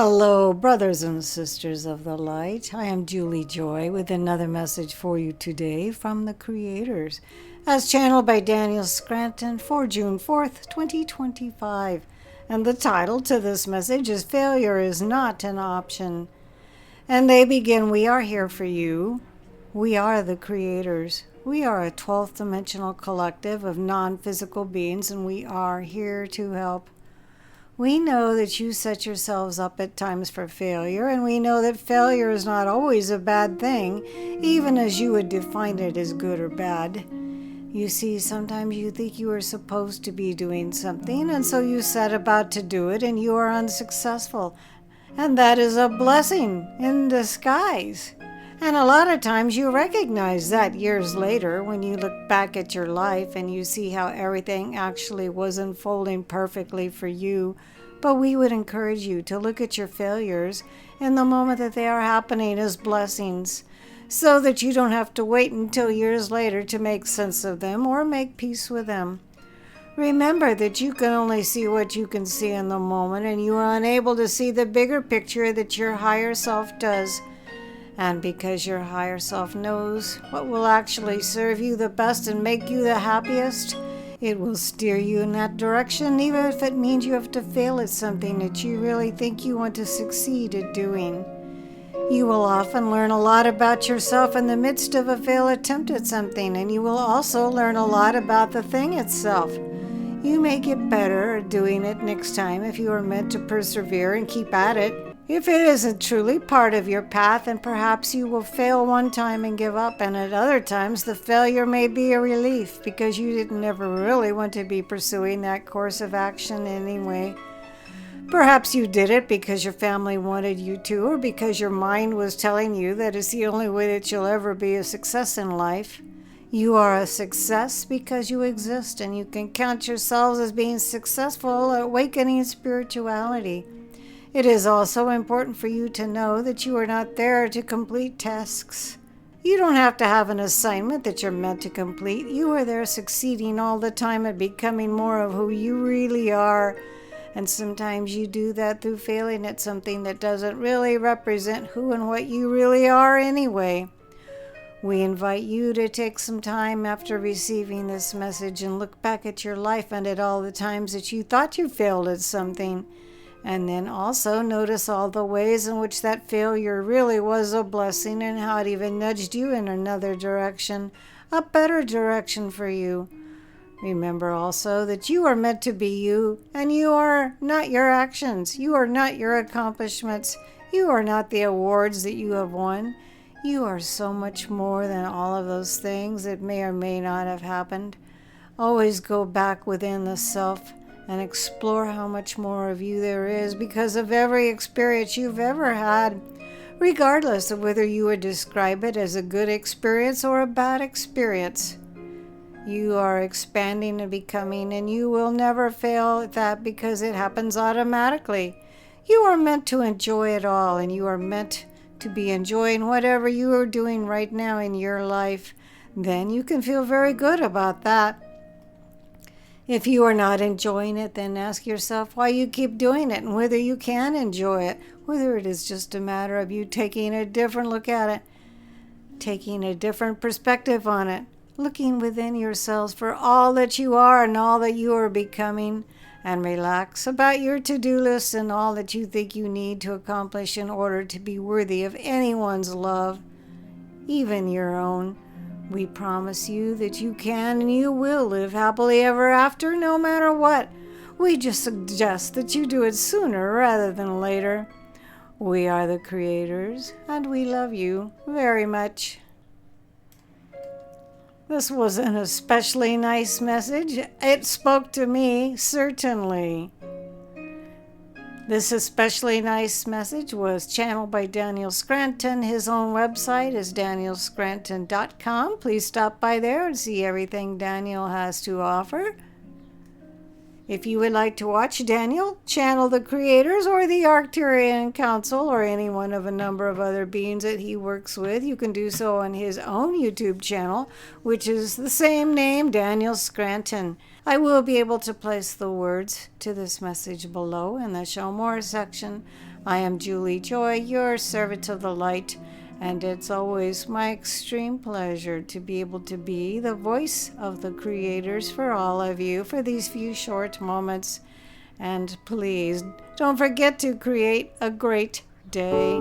Hello, brothers and sisters of the light. I am Julie Joy with another message for you today from the Creators, as channeled by Daniel Scranton for June 4th, 2025. And the title to this message is Failure is Not an Option. And they begin, we are here for you. We are the Creators. We are a 12th-dimensional collective of non-physical beings, and we are here to help. We know that you set yourselves up at times for failure, and we know that failure is not always a bad thing, even as you would define it as good or bad. You see, sometimes you think you are supposed to be doing something, and so you set about to do it, and you are unsuccessful. And that is a blessing in disguise. And a lot of times you recognize that years later when you look back at your life and you see how everything actually was unfolding perfectly for you. But we would encourage you to look at your failures in the moment that they are happening as blessings, so that you don't have to wait until years later to make sense of them or make peace with them. Remember that you can only see what you can see in the moment, and you are unable to see the bigger picture that your higher self does. And because your higher self knows what will actually serve you the best and make you the happiest, it will steer you in that direction, even if it means you have to fail at something that you really think you want to succeed at doing. You will often learn a lot about yourself in the midst of a failed attempt at something, and you will also learn a lot about the thing itself. You may get better at doing it next time if you are meant to persevere and keep at it. If it isn't truly part of your path, and perhaps you will fail one time and give up, and at other times the failure may be a relief because you didn't ever really want to be pursuing that course of action anyway. Perhaps you did it because your family wanted you to, or because your mind was telling you that it's the only way that you'll ever be a success in life. You are a success because you exist, and you can count yourselves as being successful at awakening spirituality. It is also important for you to know that you are not there to complete tasks. You don't have to have an assignment that you're meant to complete. You are there succeeding all the time at becoming more of who you really are. And sometimes you do that through failing at something that doesn't really represent who and what you really are anyway. We invite you to take some time after receiving this message and look back at your life and at all the times that you thought you failed at something. And then also notice all the ways in which that failure really was a blessing and how it even nudged you in another direction, a better direction for you. Remember also that you are meant to be you, and you are not your actions. You are not your accomplishments. You are not the awards that you have won. You are so much more than all of those things that may or may not have happened. Always go back within the self and explore how much more of you there is because of every experience you've ever had, regardless of whether you would describe it as a good experience or a bad experience. You are expanding and becoming, and you will never fail at that because it happens automatically. You are meant to enjoy it all, and you are meant to be enjoying whatever you are doing right now in your life. Then you can feel very good about that. If you are not enjoying it, then ask yourself why you keep doing it and whether you can enjoy it, whether it is just a matter of you taking a different look at it, taking a different perspective on it, looking within yourselves for all that you are and all that you are becoming, and relax about your to-do list and all that you think you need to accomplish in order to be worthy of anyone's love, even your own. We promise you that you can and you will live happily ever after, no matter what. We just suggest that you do it sooner rather than later. We are the Creators, and we love you very much. This was an especially nice message. It spoke to me, certainly. This especially nice message was channeled by Daniel Scranton. His own website is danielscranton.com. Please stop by there and see everything Daniel has to offer. If you would like to watch Daniel channel the Creators or the Arcturian Council or any one of a number of other beings that he works with, you can do so on his own YouTube channel, which is the same name, Daniel Scranton. I will be able to place the words to this message below in the Show More section. I am Julie Joy, your servant of the light, and it's always my extreme pleasure to be able to be the voice of the creators for all of you for these few short moments. And please don't forget to create a great day.